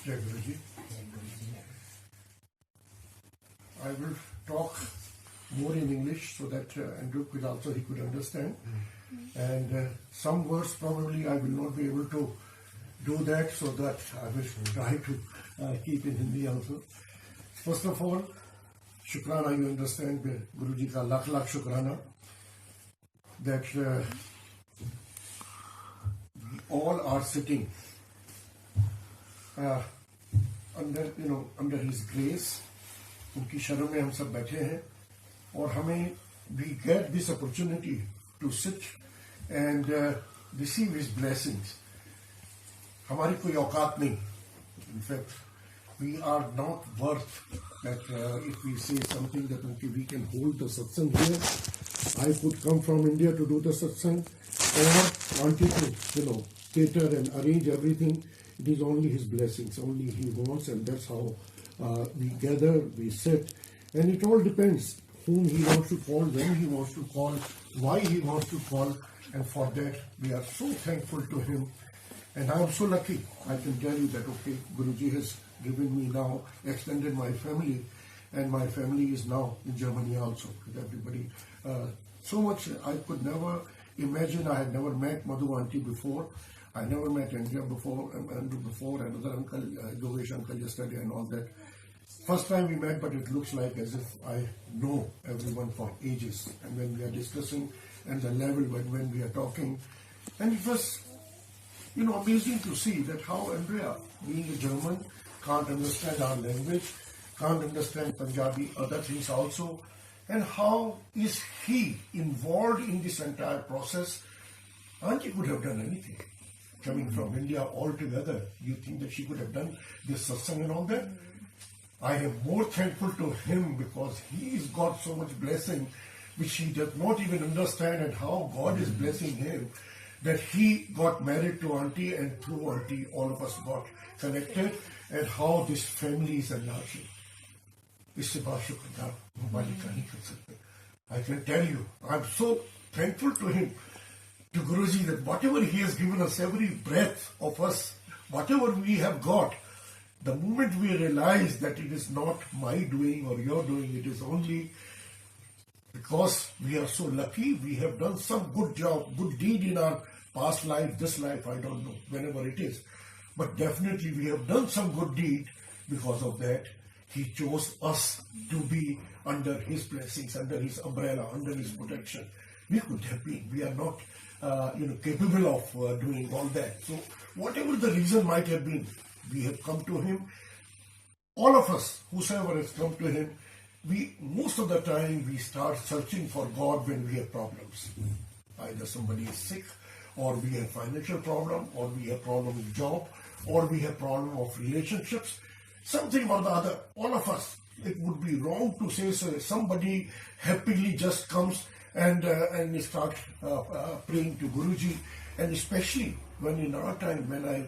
Jai Guruji. I will talk more in English so that Andrew could also he could understand. And some words probably I will not be able to do that, so that I will try to keep in Hindi also. First of all, Shukrana, you understand, Guruji ka lakh lakh Shukrana that we all are sitting under his grace. उनकी शरण में हम सब बैठे हैं और हमें we get this opportunity to sit and receive his blessings. हमारी कोई औकात नहीं. In fact, we are not worth that if we say something that okay, we can hold the satsang here. I could come from India to do the satsang, or wanted to cater and arrange everything. It is only his blessings, only he wants, and that's how we gather, we sit, and it all depends whom he wants to call, when he wants to call, why he wants to call, and for that we are so thankful to him. And I am so lucky, I can tell you that okay, Guruji has given me now, extended my family, and my family is now in Germany also with everybody. So much I could never imagine. I had never met Madhu auntie before. I never met Andrew before, another uncle, Yogesh uncle yesterday and all that. First time we met, but it looks like as if I know everyone for ages. And when we are discussing and the level when we are talking, and it was, amazing to see that how Andrea, being a German, can't understand our language, can't understand Punjabi, other things also, and how is he involved in this entire process. Auntie could have done anything. Coming from India altogether, you think that she could have done this satsang and all that? I am more thankful to him because he's got so much blessing which he does not even understand, and how God is blessing him that he got married to auntie, and through auntie all of us got connected, and how this family is enlarging. I can tell you, I'm so thankful to him, to Guruji, that whatever he has given us, every breath of us, whatever we have got, the moment we realize that it is not my doing or your doing, it is only because we are so lucky, we have done some good job, good deed in our past life, this life, I don't know, whenever it is. But definitely we have done some good deed. Because of that, he chose us to be under his blessings, under his umbrella, under his protection. We could have been, we are not capable of doing all that. So whatever the reason might have been, we have come to him. All of us, whosoever has come to him, most of the time we start searching for God when we have problems. Either somebody is sick, or we have financial problem, or we have problem with job, or we have problem of relationships, something or the other. All of us, it would be wrong to say so. Somebody happily just comes and start praying to Guruji, and especially when in our time when I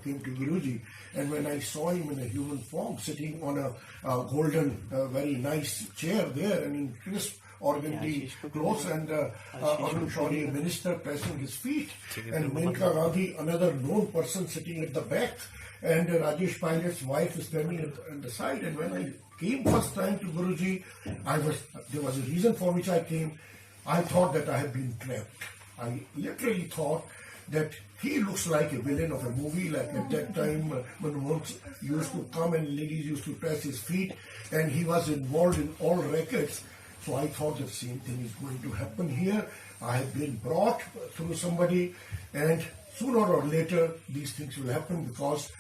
came to Guruji, and when I saw him in a human form sitting on a golden very nice chair there, and in crisp organdy clothes, and Arun Shawri, a minister, pressing his feet, and Menka Gandhi, another known person, sitting at the back, and Rajesh Pilot's wife is standing at the side. And when I came first time to Guruji, there was a reason for which I came. I thought that I had been trapped. I literally thought that he looks like a villain of a movie, like at that time when monks used to come and ladies used to press his feet, and he was involved in all rackets. So I thought the same thing is going to happen here. I have been brought through somebody, and sooner or later these things will happen, because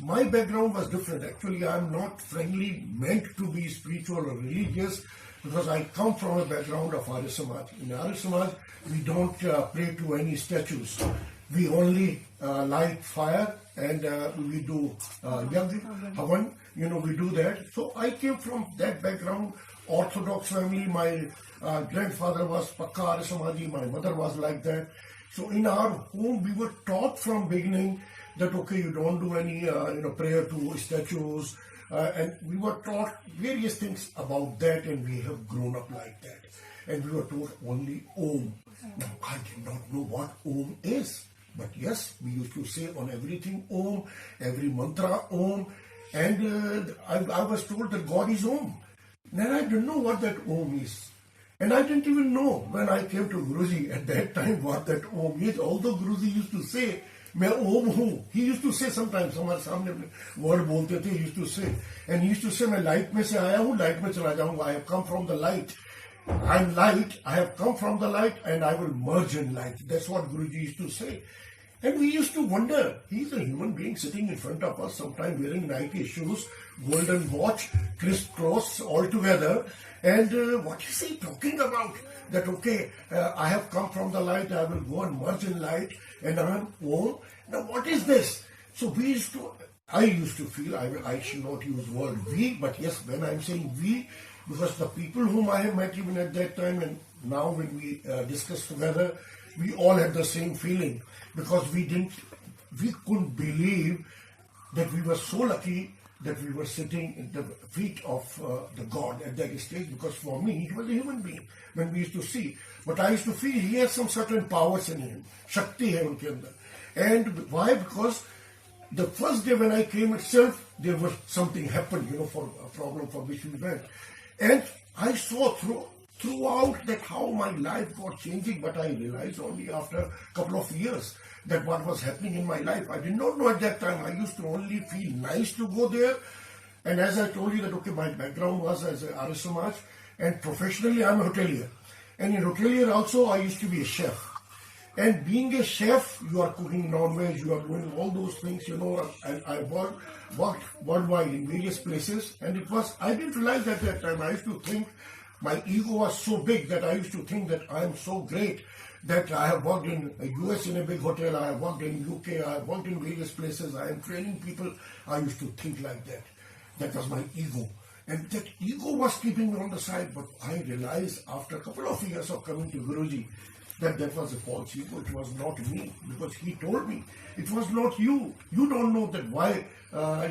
my background was different. Actually, I am not frankly meant to be spiritual or religious, because I come from a background of Arya Samaj. In Arya Samaj, we don't pray to any statues. We only light fire, and we do yagna, havan, we do that. So I came from that background, Orthodox family. My grandfather was Pakka Arya Samaji, my mother was like that. So in our home, we were taught from beginning that okay, you don't do any prayer to statues, and we were taught various things about that, and we have grown up like that. And we were taught only Om. Now I did not know what Om is. But yes, we used to say on everything Om, every mantra Om, and I was told that God is Om. Then I didn't know what that Om is. And I didn't even know when I came to Guruji at that time what that Om is. Although Guruji used to say, मैं ओम हूँ. He used to say sometimes, हमारे सामने word बोलते थे, he used to say. And he used to say, मैं light में से आया हूँ, light में चला जाऊँगा. I have come from the light. I'm light, I have come from the light and I will merge in light. That's what Guruji used to say. And we used to wonder, he's a human being sitting in front of us, sometimes wearing Nike shoes, golden watch, crisscross all together. And what is he talking about? That, okay, I have come from the light, I will go and merge in light, and I'm Om. Now what is this? So I used to feel, I should not use word we, but yes, when I'm saying we, because the people whom I have met even at that time and now when we discuss together, we all had the same feeling, because we couldn't believe that we were so lucky that we were sitting at the feet of the God at that stage, because for me, he was a human being when we used to see. But I used to feel he has some certain powers in him. Shakti hai unke andar. And why? Because the first day when I came itself, there was something happened, for a problem for which we went. And I saw throughout that how my life got changing, but I realized only after a couple of years that what was happening in my life. I did not know at that time. I used to only feel nice to go there. And as I told you that, okay, my background was as a Arya Samaj, and professionally I'm a hotelier. And in hotelier also I used to be a chef. And being a chef, you are cooking non-veg, you are doing all those things, and I worked worldwide in various places. And I didn't realize at that time, I used to think, my ego was so big that I used to think that I am so great that I have worked in US in a big hotel, I have worked in UK, I have worked in various places, I am training people. I used to think like that. That was my ego. And that ego was keeping me on the side, but I realized after a couple of years of coming to Guruji, that was a false ego. It was not me, because he told me it was not you. You don't know that why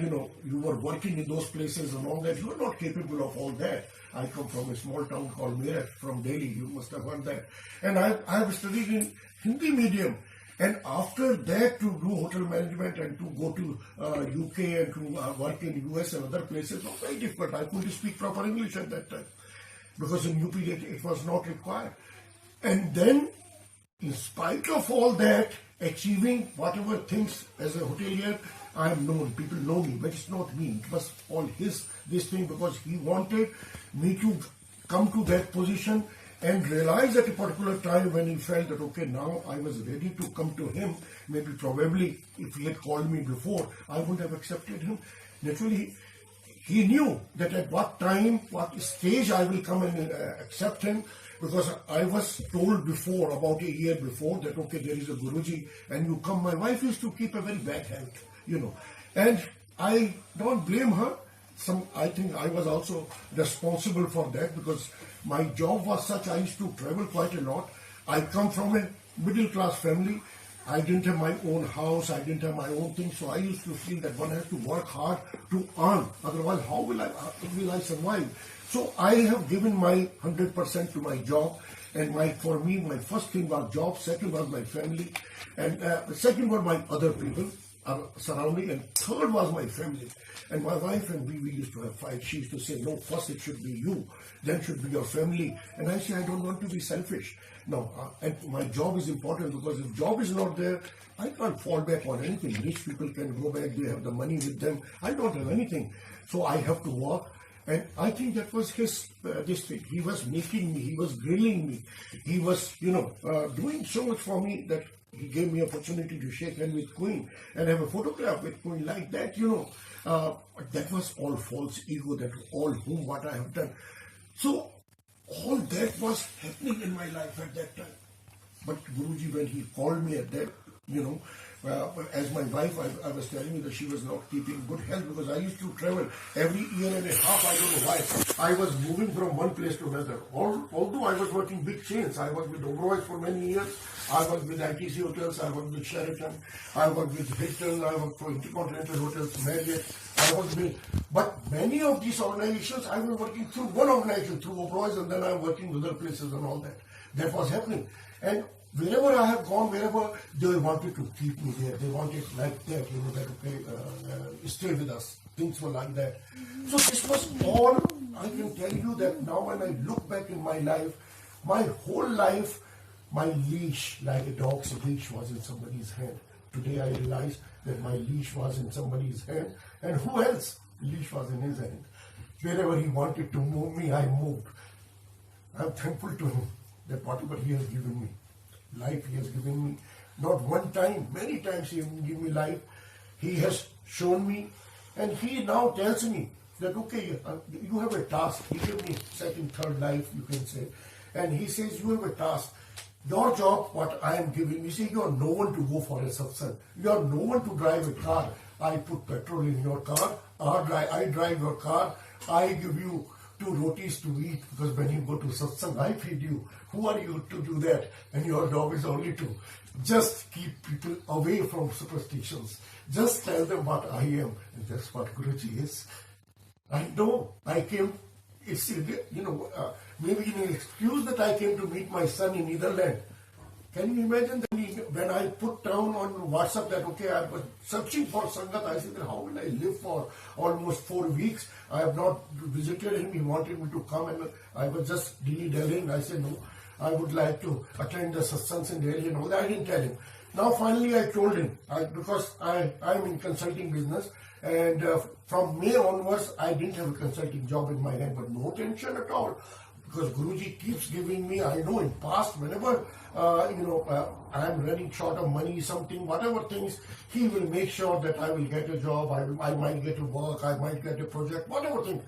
you were working in those places and all that. You are not capable of all that. I come from a small town called Meerut from Delhi. You must have heard that. And I have studied in Hindi medium. And after that, to do hotel management and to go to UK and to work in US and other places was very difficult. I couldn't speak proper English at that time, because in UP it was not required. And then, in spite of all that, achieving whatever things as a hotelier, I am known, people know me, but it's not me. It was all this thing, because he wanted me to come to that position and realize at a particular time when he felt that, okay, now I was ready to come to him. Maybe probably if he had called me before, I wouldn't have accepted him. Naturally, he knew that at what time, what stage I will come and accept him. Because I was told before, about a year before, that okay, there is a Guruji and you come. My wife used to keep a very bad health, And I don't blame her. I think I was also responsible for that, because my job was such, I used to travel quite a lot. I come from a middle class family. I didn't have my own house, I didn't have my own thing, so I used to feel that one has to work hard to earn. Otherwise, how will I survive? So I have given my 100% to my job, and for me, my first thing was job, second was my family, and second were my other people surrounding, and third was my family. And my wife and we used to have fights. She used to say, no, first it should be you, then should be your family. And I say, I don't want to be selfish. No, and my job is important, because if job is not there, I can't fall back on anything. Rich people can go back, they have the money with them. I don't have anything. So I have to work. And I think that was his this thing. He was making me, he was grilling me. He was, doing so much for me that he gave me opportunity to shake hand with Queen and have a photograph with Queen like that, that was all false ego, that all what I have done. So all that was happening in my life at that time. But Guruji, when he called me at that, as my wife, I was telling you that she was not keeping good health, because I used to travel every year and a half. I don't know why. I was moving from one place to another. Although I was working big chains, I worked with Agarwal for many years. I worked with ITC hotels, I worked with Sheraton, I worked with Hilton, I worked for Intercontinental Hotels, Marriott. But many of these organizations, I was working through one organization, through Agarwal, and then I'm working with other places and all that. That was happening. And wherever I have gone, wherever they wanted to keep me there, they wanted like that, that okay, stay with us. Things were like that. So this was all, I can tell you that now when I look back in my life, my whole life, my leash, like a dog's leash, was in somebody's hand. Today I realize that my leash was in somebody's hand, and who else? The leash was in his hand. Wherever he wanted to move me, I moved. I'm thankful to him that whatever he has given me, life he has given me, not one time, many times he has given me life. He has shown me, and he now tells me that, okay, you have a task. He gave me second, third life, you can say. And he says, you have a task. Your job, what I am giving, you see, you are no one to go for a satsang. You are no one to drive a car. I put petrol in your car, I drive your car, I give you 2 rotis to eat, because when you go to satsang, I feed you. Who are you to do that? And your job is only to just keep people away from superstitions. Just tell them what I am. And that's what Guruji is. I know I came, it's, maybe an excuse that I came to meet my son in Netherlands. Can you imagine that when I put down on WhatsApp that, okay, I was searching for Sangat, I said, how will I live for almost 4 weeks? I have not visited him. He wanted me to come, and I was just dilly-dallying. I said, no, I would like to attend the satsangs in Delhi and all that. I didn't tell him. Now finally I told him, because I'm in consulting business, and from May onwards, I didn't have a consulting job in my hand, but no tension at all. Because Guruji keeps giving me, I know in past, whenever, I am running short of money, something, whatever things, he will make sure that I will get a job, I might get a work, I might get a project, whatever thing.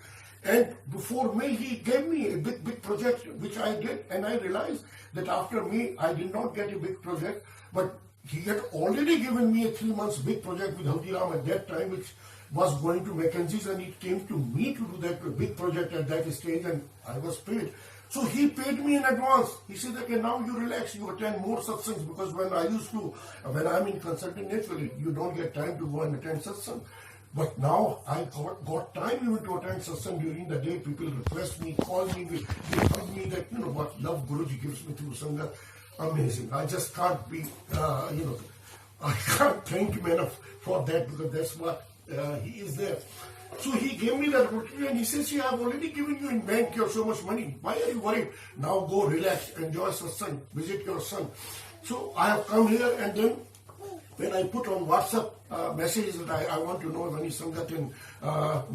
And before May, he gave me a big project, which I did, and I realized that after May, I did not get a big project, but he had already given me a 3 months big project with Haldiram at that time, which was going to Mackenzie's, and it came to me to do that big project at that stage, and I was paid. So he paid me in advance. He said, okay, now you relax, you attend more satsangs, because when I'm in consulting, naturally, you don't get time to go and attend satsang. But now I got time even to attend satsang during the day. People request me, call me, they tell me that, what love Guruji gives me through Sangha. Amazing. I just can't be, I can't thank him enough for that, because that's what he is there. So he gave me that opportunity, and he says, see, I've already given you in bank so much money. Why are you worried? Now go relax, enjoy satsang, visit your son. So I have come here, and then when I put on WhatsApp messages that I want to know when he's Sangat in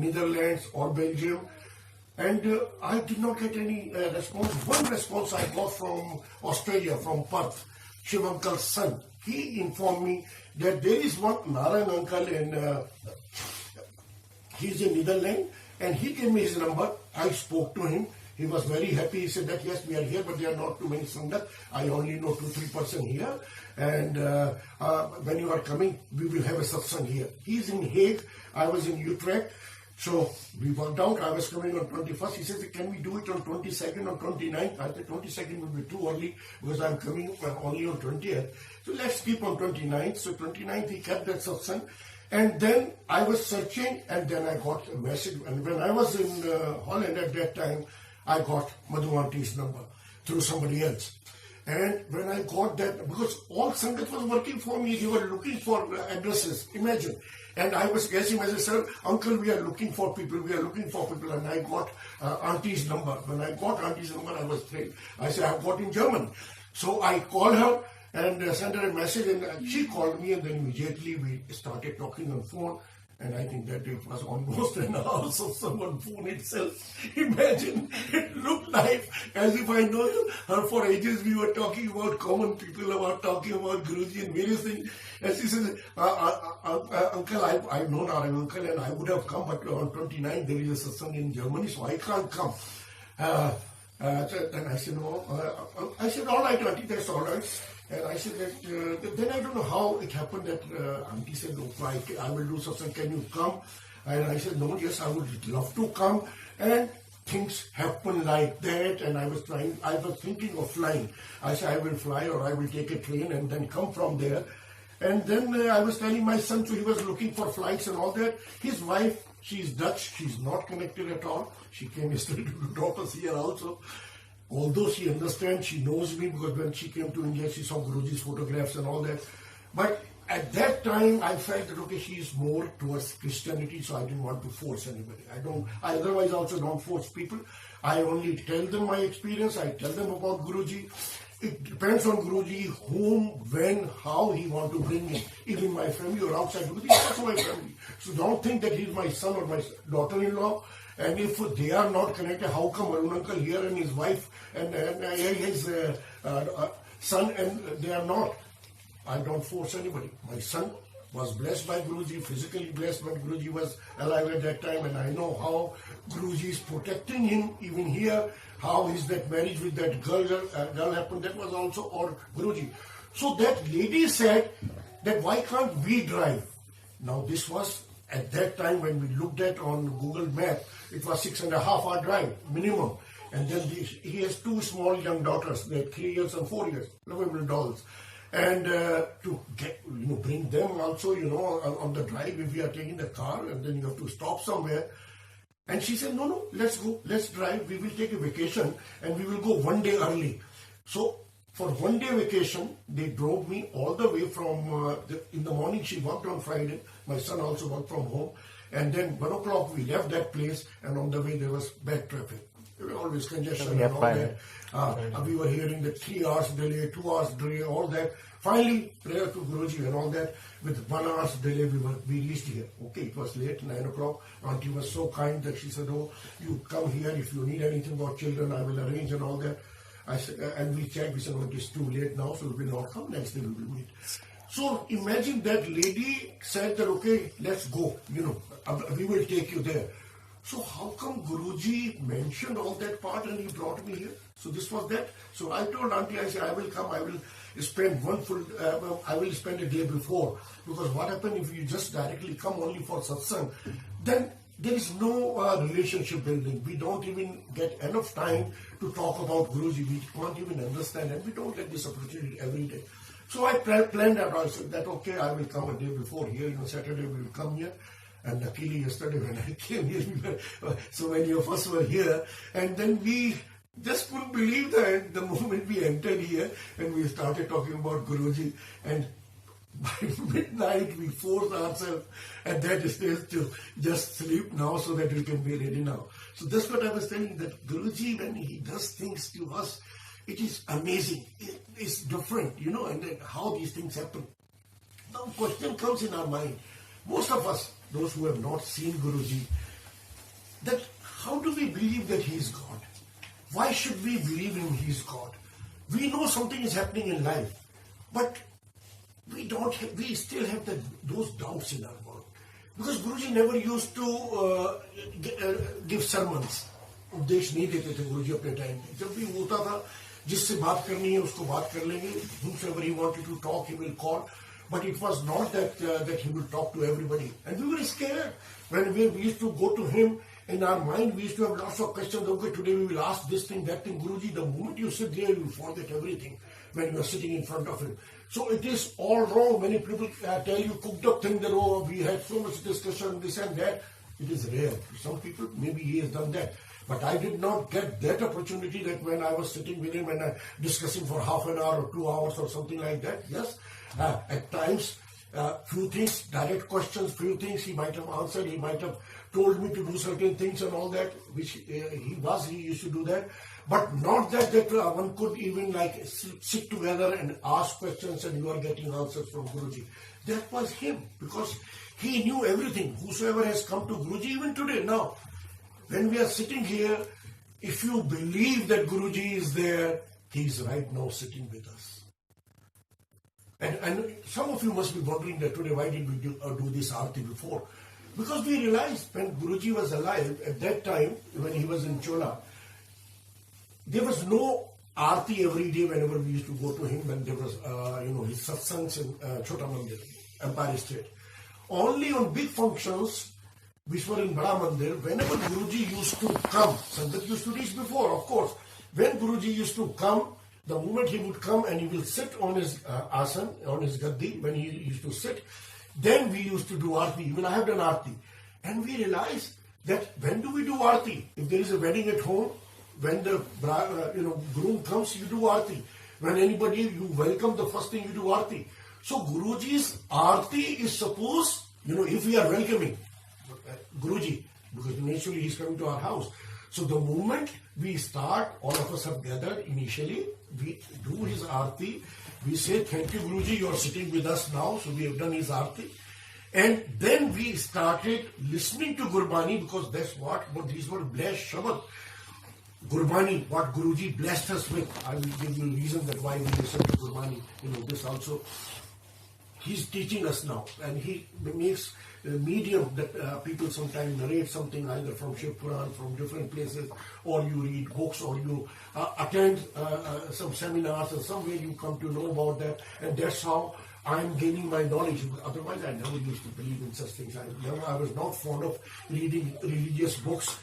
Netherlands or Belgium, and I did not get any response. One response I got from Australia, from Perth, Shiv Uncle's son. He informed me that there is one Narayan uncle, and he's in Netherlands, and he gave me his number. I spoke to him. He was very happy. He said that, yes, we are here, but there are not too many Sangat. I only know 2-3% here. And when you are coming, we will have a satsang here. He's in Hague. I was in Utrecht. So we worked out. I was coming on 21st. He says, can we do it on 22nd or 29th? I said, 22nd will be too early, because I'm coming only on 20th. So let's keep on 29th. So 29th, he kept that satsang. And then I was searching, and then I got a message. And when I was in Holland at that time, I got Madhu Auntie's number through somebody else. And when I got that, because all Sangat was working for me, they were looking for addresses, imagine. And I was guessing, as I said, uncle, we are looking for people, and I got Auntie's number. When I got Auntie's number, I was thrilled. I said, I've got in German. So I called her and sent her a message, and she called me, and then immediately we started talking on phone. And I think that it was almost an hour of someone phone itself. Imagine, it looked like as if I know her for ages. We were talking about common people, about talking about Guruji and various things. And she says, uncle, I've known our uncle, and I would have come, but on 29th there is a satsang in Germany, so I can't come. Then I said, no. I said, all right, auntie, that's all right. And I said that, then I don't know how it happened that auntie said, no, I will do satsang, can you come? And I said, no, yes, I would love to come. And things happen like that, and I was thinking of flying. I said, I will fly, or I will take a train and then come from there. And then I was telling my son, so he was looking for flights and all that. His wife, she's Dutch, she's not connected at all. She came yesterday to drop us here also. although she understands, she knows me because when she came to India, she saw Guruji's photographs and all that. But at that time, I felt that, okay, she is more towards Christianity, so I didn't want to force anybody. I otherwise also don't force people. I only tell them my experience, I tell them about Guruji. It depends on Guruji, whom, when, how he want to bring in. Even my family or outside Guruji, is also my family. So don't think that he's my son or my daughter-in-law. And if they are not connected, how come Arun uncle here and his wife and his son and they are not? I don't force anybody. My son was blessed by Guruji, physically blessed, but Guruji was alive at that time, and I know how Guruji is protecting him even here. How is that marriage with that girl happened? That was also all Guruji. So that lady said that why can't we drive? Now this was at that time when we looked at on Google Map, it was 6.5-hour drive minimum. And then he has two small young daughters, they're 3 years and 4 years, lovable dolls. And to get, bring them also, on the drive, if we are taking the car and then you have to stop somewhere. And she said, no, let's go, let's drive. We will take a vacation and we will go one day early. So for one day vacation, they drove me all the way from, in the morning she worked on Friday. My son also worked from home. And then 1 o'clock we left that place and on the way there was bad traffic. There was always congestion and all that. We were hearing the 3 hours delay, 2 hours delay, all that. Finally, prayer to Guruji and all that. With 1 hour's delay, we reached here. Okay, it was late, 9 o'clock. Auntie was so kind that she said, oh, you come here. If you need anything about children, I will arrange and all that. I said, and we checked. We said, oh, it is too late now, so we will not come. Next day we will meet. So imagine that lady said that, okay, let's go. We will take you there. So how come Guruji mentioned all that part and he brought me here? So this was that. So I told auntie, I said, I will come, I will spend I will spend a day before. Because what happens if you just directly come only for satsang, then there is no relationship building. We don't even get enough time to talk about Guruji. We can't even understand and we don't get this opportunity every day. So I planned out, I said that, okay, I will come a day before here, Saturday we will come here. And luckily yesterday when I came here, so many of us were here, and then we just couldn't believe that the moment we entered here and we started talking about Guruji, and by midnight we forced ourselves at that stage to just sleep now so that we can be ready now. So that's what I was telling, that Guruji, when he does things to us, it is amazing. It is different, and then how these things happen. Now question comes in our mind, most of us, those who have not seen Guruji, that how do we believe that he is God? Why should we believe him he is God? We know something is happening in life, but we still have those doubts in our mind. Because Guruji never used to give sermons. उपदेश नहीं देते थे गुरुजी अपने time में. जब भी होता था, जिससे बात करनी है उसको बात कर लेंगे. Whosoever he wanted to talk, he will call. But it was not that he would talk to everybody. And we were scared. When we used to go to him, in our mind we used to have lots of questions. Okay, today we will ask this thing, that thing. Guruji, the moment you sit there, you forget everything when you are sitting in front of him. So it is all wrong. Many people tell you cooked up thing that, oh, we had so much discussion, this and that. It is rare. Some people, maybe he has done that. But I did not get that opportunity that when I was sitting with him and discussing for half an hour or 2 hours or something like that. Yes. At times, few things, direct questions, few things he might have answered, he might have told me to do certain things and all that, which he used to do that. But not that one could even sit together and ask questions and you are getting answers from Guruji. That was him, because he knew everything. Whosoever has come to Guruji, even today, now, when we are sitting here, if you believe that Guruji is there, he is right now sitting with us. And some of you must be wondering that today, why did we do this Aarti before? Because we realized when Guruji was alive, at that time, when he was in Chola, there was no Aarti every day whenever we used to go to him, when there was, his Satsangs in Chota Mandir, Empire State. Only on big functions, which were in Bada Mandir, whenever Guruji used to come, Sangat used to reach before, of course. When Guruji used to come, the moment he would come and he will sit on his asan, on his gaddi, when he used to sit, then we used to do Aarti. Even I have done Aarti. And we realized that when do we do Aarti? If there is a wedding at home, when the groom comes, you do arti. When anybody you welcome, the first thing you do arti. So Guruji's arti is supposed, if we are welcoming Guruji, because naturally he's coming to our house. So the moment we start, all of us have gathered initially, we do his arti, we say, thank you Guruji, you are sitting with us now, so we have done his arti. And then we started listening to Gurbani, because that's what these were blessed Shabad. Gurbani, what Guruji blessed us with. I will give you a reason that why we listen to Gurbani, this also. He's teaching us now, and he makes a medium that people sometimes narrate something either from Shiv Puran, from different places, or you read books, or you attend some seminars, and somewhere you come to know about that, and that's how I'm gaining my knowledge. Otherwise, I never used to believe in such things. I was not fond of reading religious books.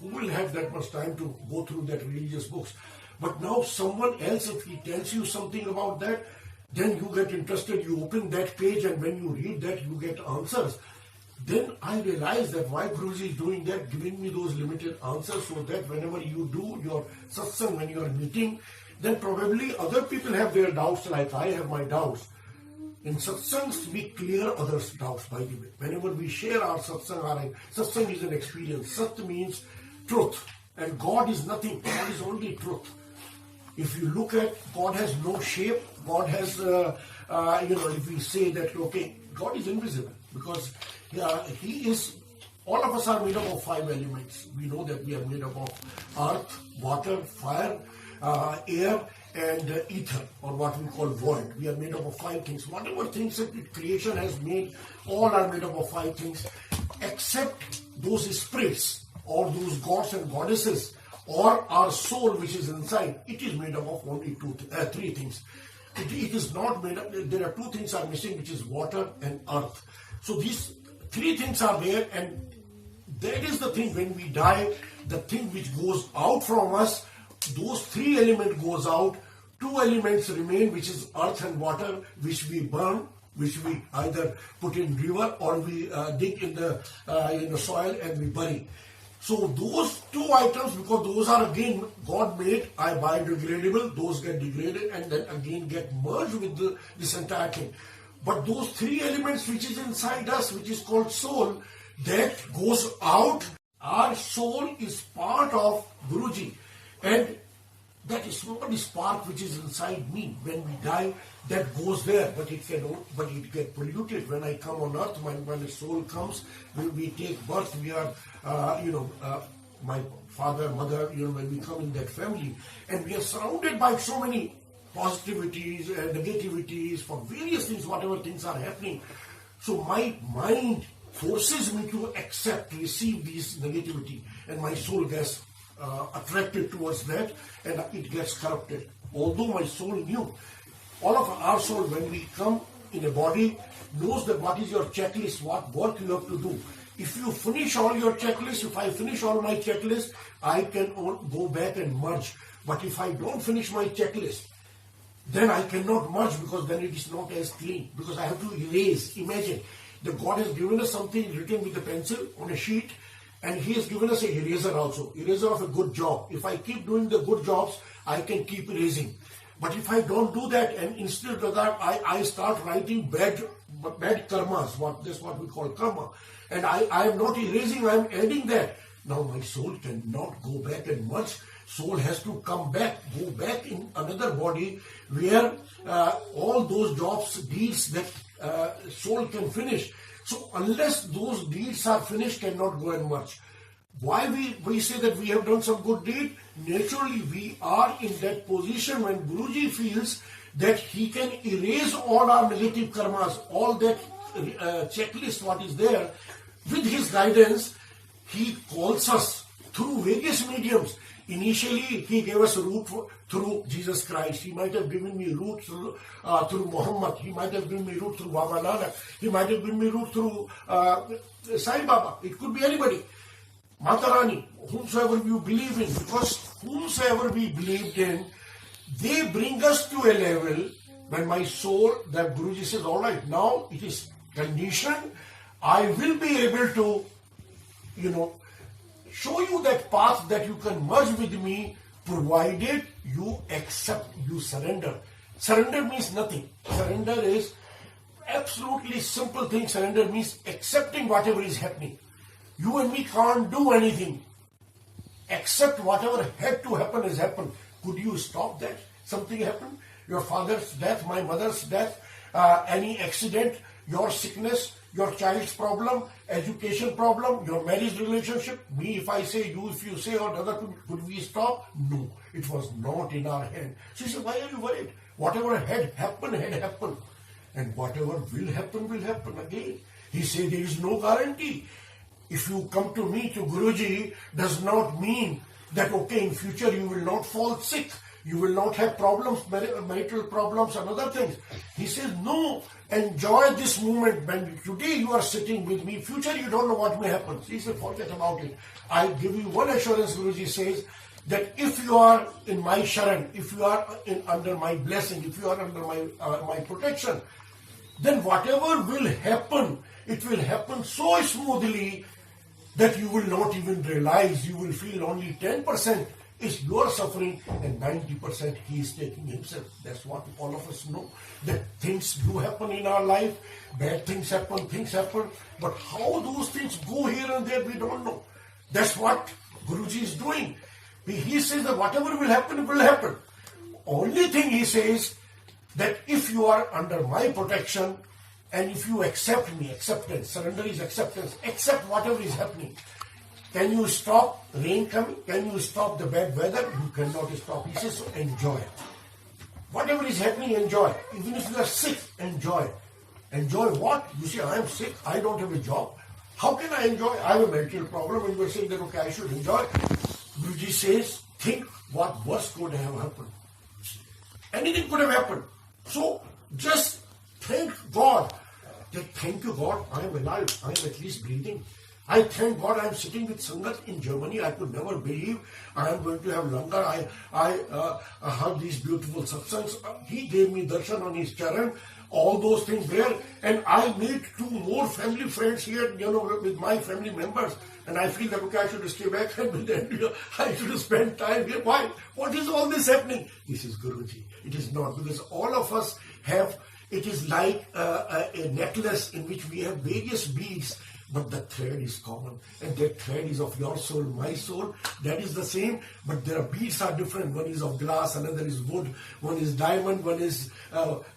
Who will have that much time to go through that religious books? But now someone else, if he tells you something about that, then you get interested, you open that page, and when you read that, you get answers. Then I realized that why Guruji is doing that, giving me those limited answers, so that whenever you do your satsang, when you are meeting, then probably other people have their doubts like I have my doubts. In satsangs, we clear others' doubts, by the way. Whenever we share our satsang is an experience. Sat means truth. And God is nothing. God is only truth. If you look at, God has no shape. God has, if we say that, okay, God is invisible. Because He is, all of us are made up of 5 elements. We know that we are made up of earth, water, fire, air, and ether, or what we call void. We are made up of 5 things. Whatever things that creation has made, all are made up of 5 things, except those spirits, or those gods and goddesses, or our soul which is inside. It is made up of only 3 things. It is not made up. There are 2 things are missing, which is water and earth. So these 3 things are there, and that is the thing. When we die, the thing which goes out from us, those 3 elements goes out, 2 elements remain, which is earth and water, which we burn, which we either put in river, or we dig in the soil and we bury. So those 2 items, because those are again God made, are biodegradable, those get degraded and then again get merged with this entire thing. But those 3 elements which is inside us, which is called soul, that goes out. Our soul is part of Guruji. And that is small spark which is inside me. When we die, that goes there, but it gets polluted. When I come on earth, when the soul comes, when we take birth, we are, my father, mother, when we come in that family, and we are surrounded by so many positivities and negativities for various things, whatever things are happening. So my mind forces me to receive these negativity, and my soul gets attracted towards that, and it gets corrupted. Although my soul knew, all of our soul, when we come in a body, knows that what is your checklist, what work you have to do. If you finish all your checklist, if I finish all my checklist, I can go back and merge. But if I don't finish my checklist, then I cannot merge, because then it is not as clean, because I have to erase. Imagine, the God has given us something written with a pencil on a sheet, and He has given us an eraser also, eraser of a good job. If I keep doing the good jobs, I can keep erasing. But if I don't do that, and instead of that, I start writing bad karmas, that's what we call karma, and I am not erasing, I am adding that. Now my soul cannot go back and merge. Soul has to come back, go back in another body where all those jobs, deeds that soul can finish. So unless those deeds are finished, cannot go and merge. Why we say that we have done some good deed? Naturally, we are in that position when Guruji feels that he can erase all our negative karmas, all that checklist what is there. With his guidance, he calls us through various mediums. Initially, he gave us a route through Jesus Christ. He might have given me route through Muhammad. He might have given me route through Baba Nanak. He might have given me route through Sai Baba. It could be anybody. Mata Rani, whomsoever you believe in. Because whomsoever we believed in, they bring us to a level when my soul, that Guruji says, all right, now it is conditioned. I will be able to, show you that path that you can merge with me, provided you accept, you surrender. Surrender means nothing. Surrender is absolutely simple thing. Surrender means accepting whatever is happening. You and me can't do anything. Accept whatever had to happen has happened. Could you stop that? Something happened? Your father's death, my mother's death, any accident, your sickness, your child's problem, education problem, your marriage relationship. Me if I say, you if you say, or the other, could we stop? No, it was not in our hand. So he said, why are you worried? Whatever had happened, had happened. And whatever will happen again. He said there is no guarantee. If you come to me, to Guruji, does not mean that, okay, in future you will not fall sick. You will not have problems, marital problems and other things. He says, no, enjoy this moment. When today you are sitting with me, future you don't know what may happen. He said, forget about it. I give you one assurance, Guruji says, that if you are in my sharan, if you are under my blessing, if you are under my protection, then whatever will happen, it will happen so smoothly that you will not even realize. You will feel only 10% is your suffering and 90% he is taking himself. That's what all of us know. That things do happen in our life, bad things happen, but how those things go here and there, we don't know. That's what Guruji is doing. He says that whatever will happen, it will happen. Only thing he says, that if you are under my protection and if you accept me, acceptance, surrender is acceptance, accept whatever is happening. Can you stop rain coming? Can you stop the bad weather? You cannot stop. He says, so enjoy. Whatever is happening, enjoy. Even if you are sick, enjoy. Enjoy what? You say, I am sick, I don't have a job. How can I enjoy? I have a mental problem and you are saying that, okay, I should enjoy. Guruji says, think what worse could have happened. Anything could have happened. So just thank God. That thank you God, I am alive, I am at least breathing. I thank God I am sitting with Sangat in Germany. I could never believe I am going to have langar. I have these beautiful satsangs. He gave me darshan on his charan, all those things there. And I made 2 more family friends here, with my family members. And I feel that, okay, I should stay back and with them, I should spend time here. Why? What is all this happening? This is Guruji. It is not, because all of us have, it is like a necklace in which we have various beads, but the thread is common. And that thread is of your soul, my soul. That is the same, but their beads are different. One is of glass, another is wood, one is diamond, one is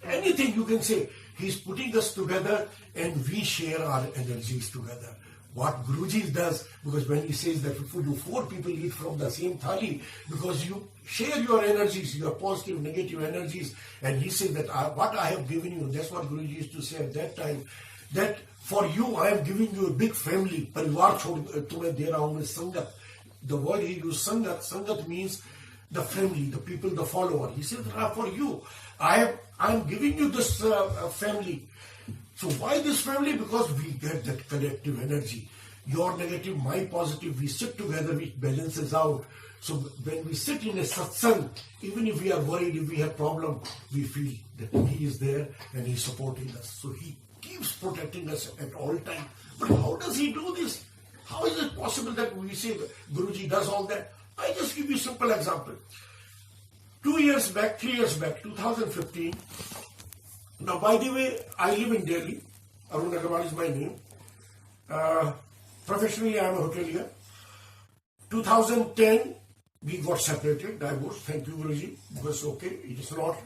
anything you can say. He's putting us together and we share our energies together. What Guruji does, because when he says that if you 4 people eat from the same thali, because you share your energies, your positive, negative energies, and he says that what I have given you, that's what Guruji used to say at that time, that for you I am giving you a big family. Parivar chhod tumhe de raha hu main sangat. The word he used, sangat means the family, the people, the follower. He said, for you, I am giving you this family. So why this family? Because we get that collective energy. Your negative, my positive, we sit together, which balances out. So when we sit in a satsang, even if we are worried, if we have problem, we feel that he is there and he is supporting us. So he keeps protecting us at all times. But how does he do this? How is it possible that we say Guruji does all that? I just give you a simple example. 3 years back, 2015, now, by the way, I live in Delhi. Arun Agarwal is my name. Professionally, I am a hotelier. 2010, we got separated, divorced. Thank you, Guruji. It was okay. It is not.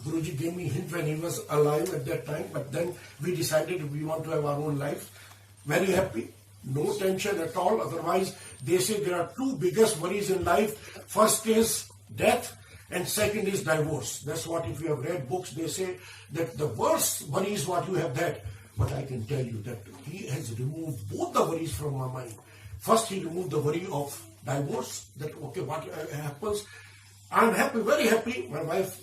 Guruji gave me a hint when he was alive at that time. But then we decided we want to have our own life. Very happy. No tension at all. Otherwise, they say there are 2 biggest worries in life. First is death. And second is divorce. That's what, if you have read books, they say that the worst worry is what you have that. But I can tell you that he has removed both the worries from my mind. First, he removed the worry of divorce. That, okay, what happens? I'm happy, very happy. My wife,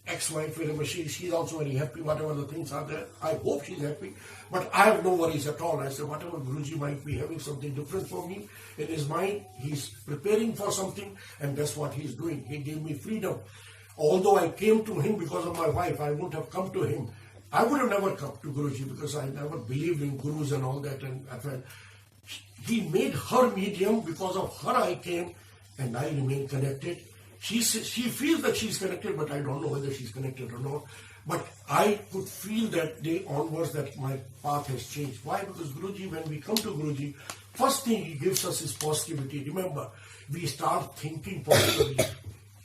ex-wife, wherever she's also very happy, whatever the things are there. I hope she's happy. But I have no worries at all. I said, whatever Guruji might be having something different for me in his mind, he's preparing for something, and that's what he's doing. He gave me freedom. Although I came to him because of my wife, I wouldn't have come to him. I would have never come to Guruji because I never believed in gurus and all that. And I felt He made her medium. Because of her I came and I remain connected. She feels that she's connected, but I don't know whether she's connected or not. But I could feel that day onwards that my path has changed. Why? Because Guruji, when we come to Guruji, first thing he gives us is positivity. Remember, we start thinking positively.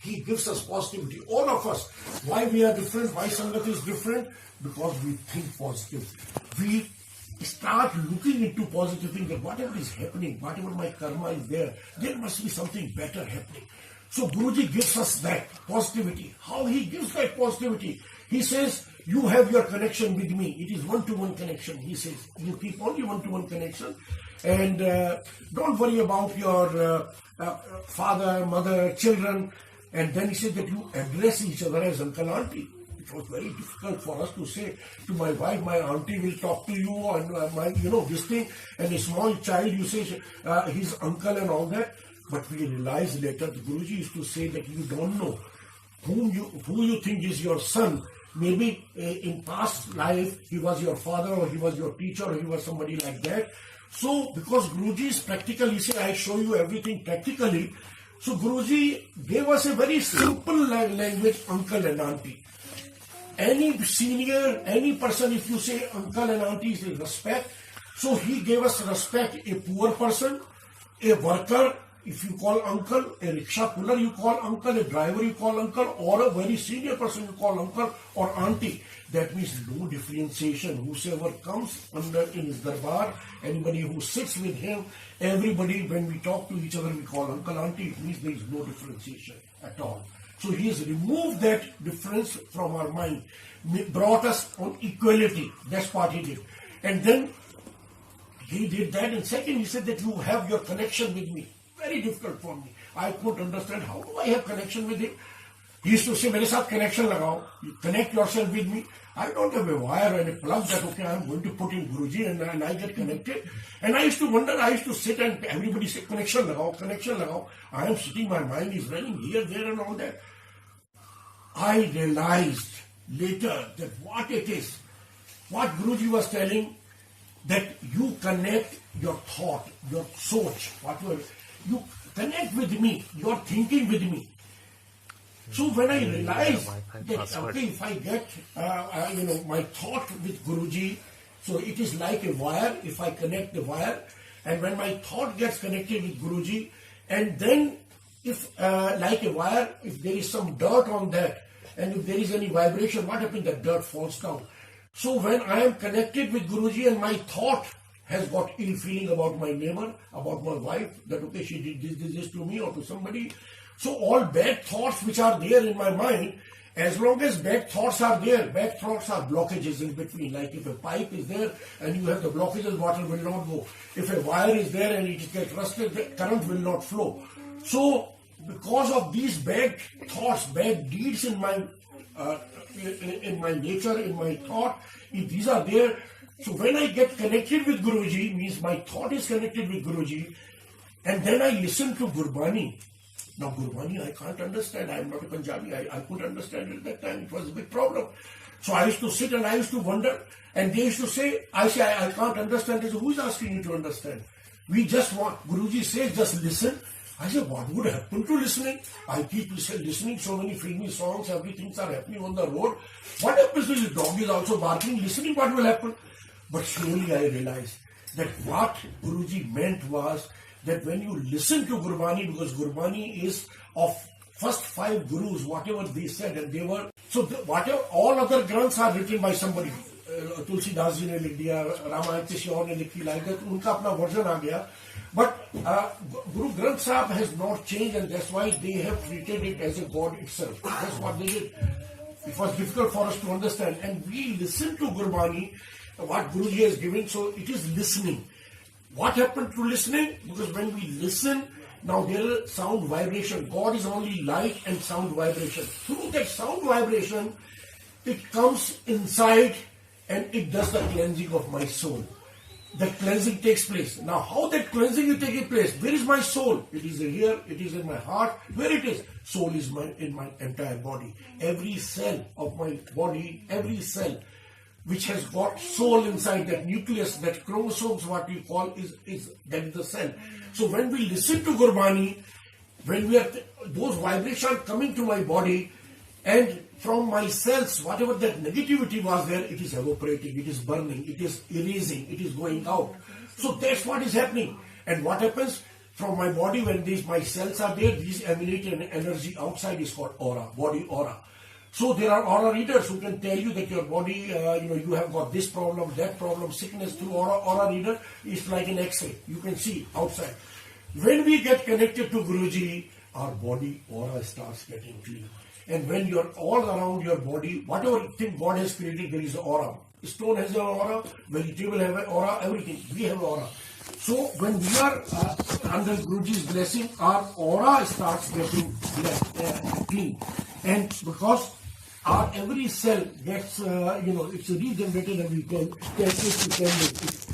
He gives us positivity. All of us. Why we are different? Why Sangat is different? Because we think positive. We start looking into positive things, that whatever is happening, whatever my karma is there must be something better happening. So Guruji gives us that positivity. How he gives that positivity? He says, you have your connection with me. It is one-to-one connection. He says, you keep only one-to-one connection. And don't worry about your father, mother, children. And then he said that you address each other as uncle, auntie. It was very difficult for us to say to my wife, my auntie will talk to you, and this thing. And a small child, you say his uncle and all that. But we realized later, the Guruji used to say that you don't know who you think is your son. Maybe in past life he was your father, or he was your teacher, or he was somebody like that. So because Guruji is practical, he said, I show you everything practically. So Guruji gave us a very simple language, uncle and auntie. Any senior, any person, if you say uncle and auntie, is respect. So he gave us respect. A poor person, a worker, if you call uncle, a rickshaw puller you call uncle, a driver you call uncle, or a very senior person you call uncle or auntie. That means no differentiation. Whosoever comes under in his darbar, anybody who sits with him, everybody, when we talk to each other, we call uncle, auntie. It means there is no differentiation at all. So he has removed that difference from our mind, brought us on equality. That's what he did. And then he did that. And second, he said that you have your connection with me. Very difficult for me. I couldn't understand, how do I have connection with him? He used to say, mere saath connection lagao. You connect yourself with me. I don't have a wire and a plug that, okay, I'm going to put in Guruji and I get connected. And I used to wonder, I used to sit and everybody say, connection lagao, connection lagao. I am sitting, my mind is running here, there and all that. I realized later that what it is, what Guruji was telling, that you connect your thought, your soch, whatever, you connect with me, you're thinking with me. So when I realized that, okay, if I get, my thought with Guruji, so it is like a wire, if I connect the wire, and when my thought gets connected with Guruji, and then if, like a wire, if there is some dirt on that, and if there is any vibration, what happens? That dirt falls down. So when I am connected with Guruji and my thought has got ill feeling about my neighbor, about my wife, that okay, she did this to me or to somebody. So all bad thoughts which are there in my mind, as long as bad thoughts are there, bad thoughts are blockages in between. Like if a pipe is there and you have the blockages, water will not go. If a wire is there and it gets rusted, the current will not flow. So because of these bad thoughts, bad deeds in my nature, in my thought, if these are there, so when I get connected with Guruji, means my thought is connected with Guruji, and then I listen to Gurbani. Now Gurbani I can't understand. I am not a Punjabi. I couldn't understand it at that time. It was a big problem. So I used to sit and I used to wonder, and they used to say, I can't understand. They say, who is asking you to understand? We just want, Guruji says, just listen. I said, what would happen to listening? I keep listening, so many filmy songs, everything are happening on the road. What happens if the dog is also barking? Listening, what will happen? But slowly I realized that what Guruji meant was that when you listen to Gurbani, because Gurbani is of first 5 gurus, whatever they said, and they were, so whatever, all other granths are written by somebody. Tulsidas ji ने लिख दिया, रामायण किसी और ने लिखी, like that, उनका अपना version आ गया. But Guru Granth Sahib has not changed, and that's why they have treated it as a God itself. That's what they did. It was difficult for us to understand, and we listen to Gurbani, what Guruji has given, so it is listening. What happened to listening? Because when we listen, now there is sound vibration. God is only light and sound vibration. Through that sound vibration, it comes inside and it does the cleansing of my soul. That cleansing takes place. Now, how that cleansing is taking place? Where is my soul? It is here, it is in my heart. Where it is? Soul is in my entire body. Every cell of my body, every cell. which has got soul inside, that nucleus, that chromosomes, what we call is that is the cell. So when we listen to Gurbani, when we are those vibrations coming to my body, and from my cells, whatever that negativity was there, it is evaporating, it is burning, it is erasing, it is going out. So that's what is happening. And what happens from my body when my cells are there, these emanate an energy outside is called aura, body aura. So there are aura readers who can tell you that your body, you have got this problem, that problem, sickness through aura. Aura reader is like an X-ray. You can see outside. When we get connected to Guruji, our body aura starts getting clean. And when you're all around your body, whatever thing God has created, there is an aura. Stone has an aura, vegetable have an aura, everything. We have aura. So when we are under Guruji's blessing, our aura starts getting clean. And because our every cell gets, it's regenerated every 10 to 10 days.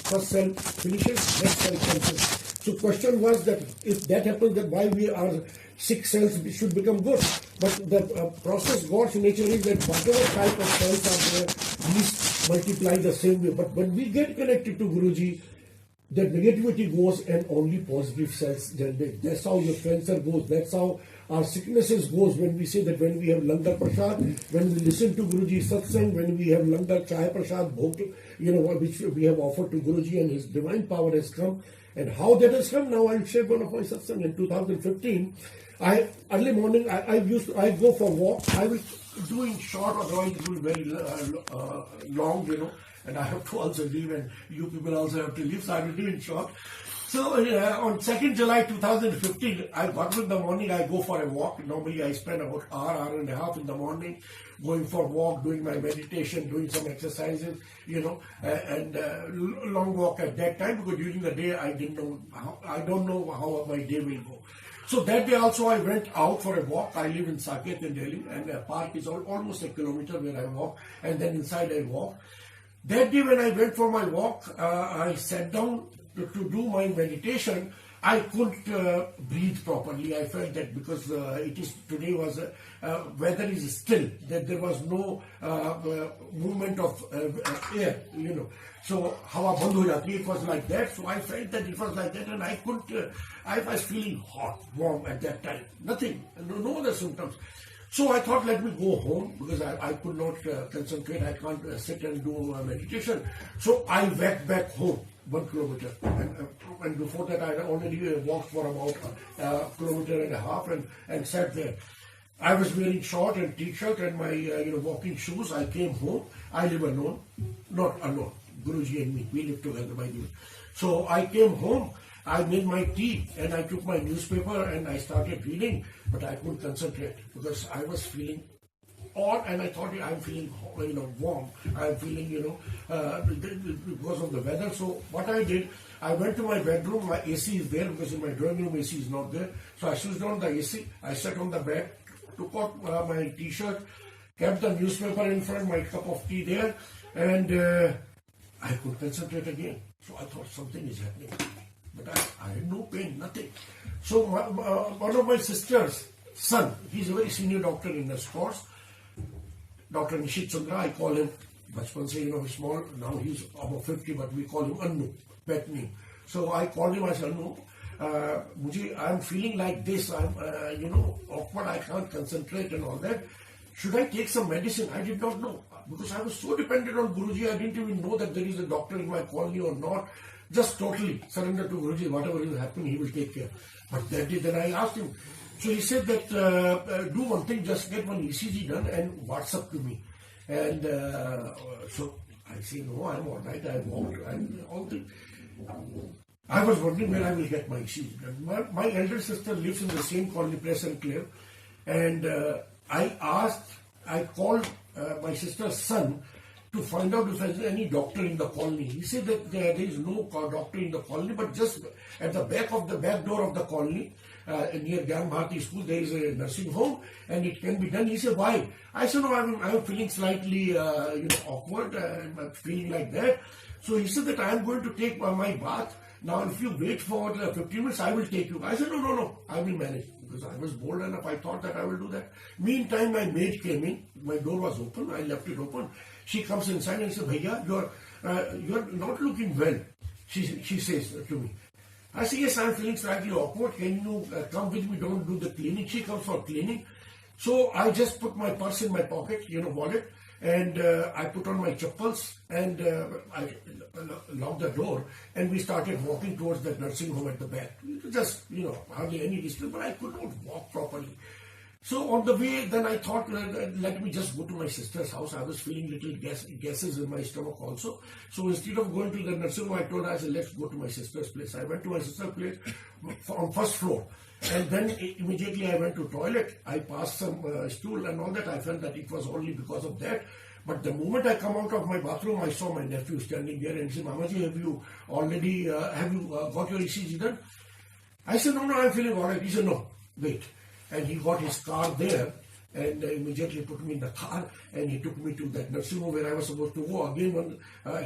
First cell finishes, next cell finishes. So question was that if that happens, then why our sick cells should become good? But the process, God's nature is that whatever type of cells are there, these multiply the same way. But when we get connected to Guruji, the negativity goes and only positive cells generate. That's how your cancer goes. That's how our sicknesses goes. When we say that when we have Langar Prasad, when we listen to Guruji Satsang, when we have Langar Chai Prasad, which we have offered to Guruji, and his divine power has come. And how that has come, now I'll share one of my satsang. In 2015, early morning, I go for walk. I was doing short, otherwise it will be very long, and I have to also leave, and you people also have to leave, so I will do in short. So on 2nd July 2015, I got up in the morning, I go for a walk. Normally I spend about hour and a half in the morning going for a walk, doing my meditation, doing some exercises, and long walk at that time, because during the day I don't know how my day will go. So that day also I went out for a walk. I live in Saket in Delhi, and the park is almost a kilometer where I walk, and then inside I walk. That day when I went for my walk, I sat down to do my meditation. I couldn't breathe properly. I felt that because today was weather is still, that there was no movement of air, So hawa bandh ho jati, it was like that. So I felt that it was like that, and I couldn't. I was feeling hot, warm at that time. Nothing, no other symptoms. So I thought, let me go home, because I could not concentrate. I can't sit and do meditation. So I went back home 1 kilometer. And before that, I had already walked for about a kilometer and a half and sat there. I was wearing short and t-shirt and my walking shoes. I came home. I live alone. Not alone. Guruji and me. We live together, by the way. So I came home. I made my tea and I took my newspaper and I started reading, but I couldn't concentrate because I was feeling odd, and I thought I'm feeling warm. I'm feeling because of the weather. So what I did, I went to my bedroom. My AC is there because in my drawing room AC is not there. So I switched on the AC. I sat on the bed, took out my t-shirt, kept the newspaper in front, my cup of tea there, and I could concentrate again. So I thought something is happening. But I had no pain, nothing. So one of my sister's son, he's a very senior doctor in the sports, Dr. Nishit Chandra, I call him, bachpan se, he's small, now he's about 50, but we call him Annu, pet name. So I called him, I said, Annu, I'm feeling like this, I'm, awkward, I can't concentrate and all that. Should I take some medicine? I did not know, because I was so dependent on Guruji, I didn't even know that there is a doctor in my colony or not. Just totally surrender to Guruji, whatever is happening, he will take care. But that day, then I asked him. So he said that do one thing, just get one ECG done and WhatsApp to me. And so I say, no, I'm all right, I walked, and all things. I was wondering where I will get my ECG done. My elder sister lives in the same colony, Press and Clare, and I called my sister's son to find out if there is any doctor in the colony. He said that there is no doctor in the colony, but just at the back door of the colony, near Gyan Bharati School, there is a nursing home, and it can be done. He said, why? I said, no, I'm feeling slightly awkward, I'm feeling like that. So he said that I'm going to take my bath. Now, if you wait for 15 minutes, I will take you. I said, no, I will manage. because I was bold enough. I thought that I will do that. Meantime, my maid came in. My door was open. I left it open. She comes inside and says, "Bhaiya, you're not looking well." She says to me. I say, "Yes, I'm feeling slightly awkward. Can you come with me? Don't do the cleaning." She comes for cleaning. So I just put my purse in my pocket, wallet, and I put on my chappals, and I locked the door, and we started walking towards the nursing home at the back. Just, hardly any distance, but I could not walk properly. So on the way, then I thought, let me just go to my sister's house. I was feeling little gases in my stomach also. So instead of going to the nursing home, I said, let's go to my sister's place. I went to my sister's place on first floor. And then immediately I went to toilet. I passed some stool and all that. I felt that it was only because of that. But the moment I come out of my bathroom, I saw my nephew standing there and he said, "Mamaji, have you got your ECG done?" I said, "No, I'm feeling all right." He said, "No, wait." And he got his car there and immediately put me in the car and he took me to that nursing home where I was supposed to go. Again,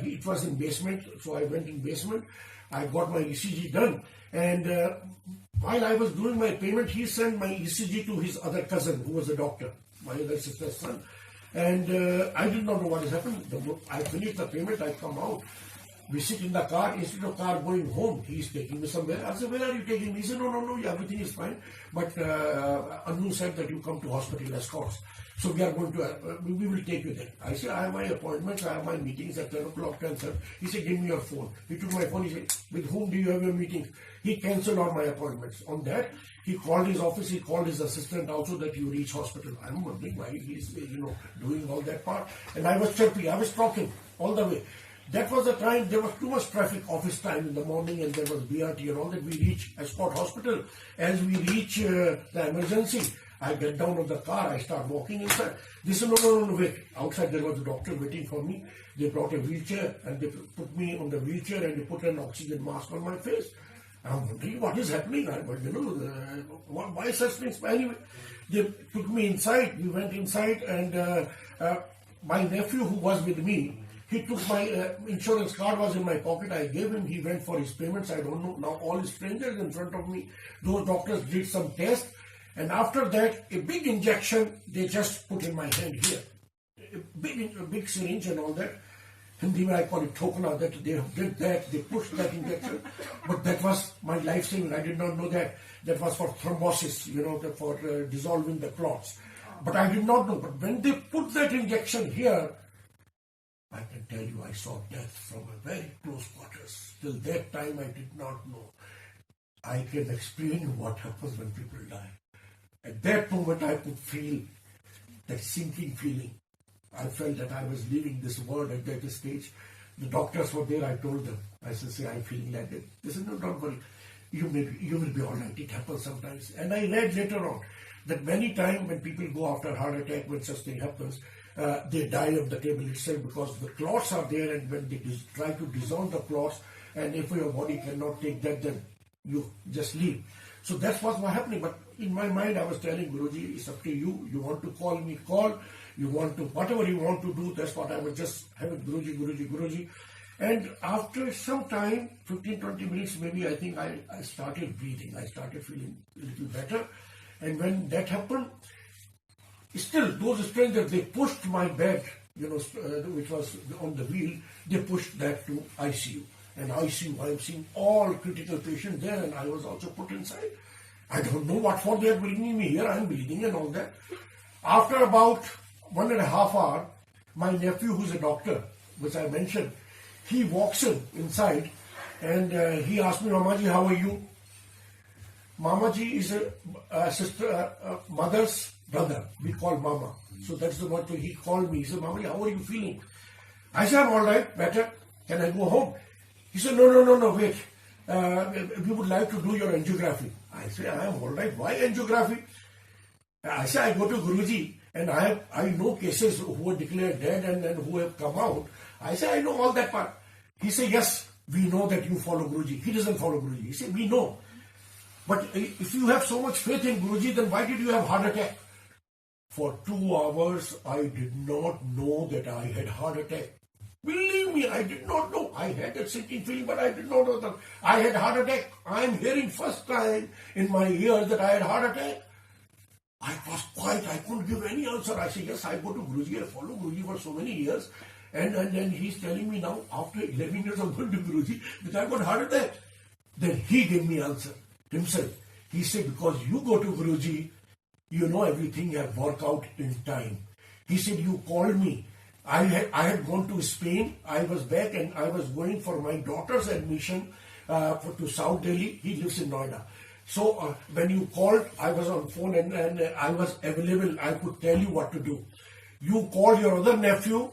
it was in basement, so I went in basement. I got my ECG done, and while I was doing my payment, he sent my ECG to his other cousin who was a doctor, my other sister's son. And I did not know what has happened. I finished the payment, I come out. We sit in the car. Instead of car going home, he's taking me somewhere. I said, "Where are you taking me?" He said, No, everything is fine. But Anu said that you come to hospital escorts. So we are going to, we will take you there. I said, "I have my appointments, I have my meetings at 10 o'clock, 10:30. He said, "Give me your phone." He took my phone. He said, "With whom do you have your meetings?" He cancelled all my appointments. On that, he called his office, he called his assistant also that you reach hospital. I'm wondering why he's, doing all that part. And I was chirpy, I was talking all the way. That was the time, there was too much traffic, office time in the morning, and there was BRT and all that. We reach Escort Hospital. As we reach the emergency, I get down of the car, I start walking inside. They said, no, wait. Outside there was a doctor waiting for me. They brought a wheelchair and they put me on the wheelchair and they put an oxygen mask on my face. I'm wondering what is happening. Why such things? Anyway, they took me inside. We went inside and my nephew who was with me, he took my insurance card was in my pocket. I gave him. He went for his payments. I don't know. Now all his strangers in front of me. Those doctors did some tests. And after that, a big injection they just put in my hand here. A big syringe and all that. Hindi I call it thokna, that they did that, they pushed that injection. But that was my life saving. I did not know that. That was for thrombosis, for dissolving the clots. But I did not know. But when they put that injection here, I can tell you I saw death from a very close quarters. Till that time I did not know. I can explain what happens when people die. At that moment I could feel that sinking feeling. I felt that I was leaving this world at that stage. The doctors were there, I told them. I said, I'm feeling like that. They said, no, don't worry. You will be all right. It happens sometimes. And I read later on that many times when people go after heart attack, when such thing happens, they die on the table itself because the clots are there, and when they try to dissolve the clots, and if your body cannot take that, then you just leave. So that's what was happening. But in my mind, I was telling Guruji, it's up to you. You want to call me, call. You want to, whatever you want to do, that's what I was just having, Guruji. And after some time, 15-20 minutes maybe, I think I started breathing. I started feeling a little better. And when that happened, still those strangers, they pushed my bed, which was on the wheel, they pushed that to ICU. And ICU, I'm seeing all critical patients there, and I was also put inside. I don't know what for they are bringing me here. I'm bleeding and all that. After about 1.5 hours, my nephew, who's a doctor, which I mentioned, he walks inside and he asked me, Mamaji, how are you? Mamaji is a sister, mother's brother. We call Mama. So that's the word he called me. He said, Mamaji, how are you feeling? I said, I'm all right, better. Can I go home? He said, no, wait. We would like to do your angiography. I said, I am all right. Why angiography? I said, I go to Guruji and I know cases who were declared dead and who have come out. I said, I know all that part. He said, yes, we know that you follow Guruji. He doesn't follow Guruji. He said, we know. But if you have so much faith in Guruji, then why did you have heart attack? For 2 hours, I did not know that I had heart attack. Believe me, I did not know. I had that sinking feeling, but I did not know that I had heart attack. I am hearing first time in my ears that I had heart attack. I was quiet. I couldn't give any answer. I said, yes, I go to Guruji. I follow Guruji for so many years. And then he's telling me now, after 11 years of going to Guruji, that I got heart attack. Then he gave me answer himself. He said, because you go to Guruji, you know everything have worked out in time. He said, you called me. I had gone to Spain. I was back and I was going for my daughter's admission to South Delhi. He lives in Noida. So when you called, I was on phone and I was available. I could tell you what to do. You called your other nephew.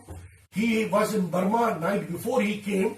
He was in Burma night before he came.